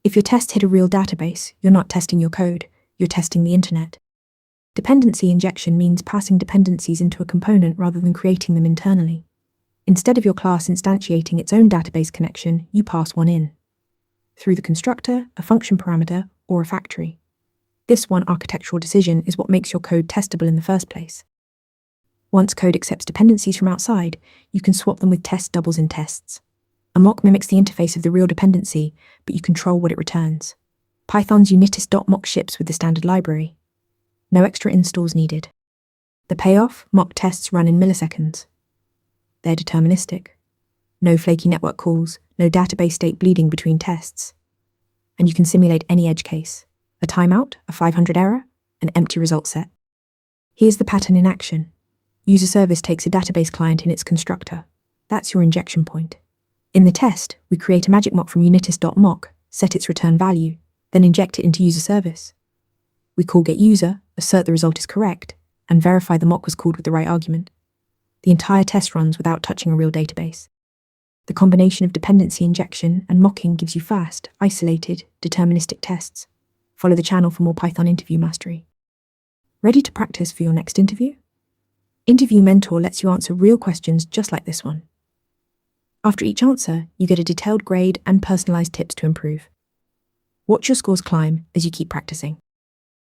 If your test hit a real database, you're not testing your code, you're testing the internet. Dependency injection means passing dependencies into a component rather than creating them internally. Instead of your class instantiating its own database connection, you pass one in. Through the constructor, a function parameter, or a factory. This one architectural decision is what makes your code testable in the first place. Once code accepts dependencies from outside, you can swap them with test doubles in tests. A mock mimics the interface of the real dependency, but you control what it returns. Python's unittest.mock ships with the standard library. No extra installs needed. The payoff, mock tests run in milliseconds. They're deterministic. No flaky network calls, no database state bleeding between tests. And you can simulate any edge case. A timeout, a 500 error, an empty result set. Here's the pattern in action. User service takes a database client in its constructor. That's your injection point. In the test, we create a MagicMock from unittest.mock, set its return value, then inject it into user service. We call getUser, assert the result is correct, and verify the mock was called with the right argument. The entire test runs without touching a real database. The combination of dependency injection and mocking gives you fast, isolated, deterministic tests. Follow the channel for more Python interview mastery. Ready to practice for your next interview? Interview Mentor lets you answer real questions just like this one. After each answer, you get a detailed grade and personalized tips to improve. Watch your scores climb as you keep practicing.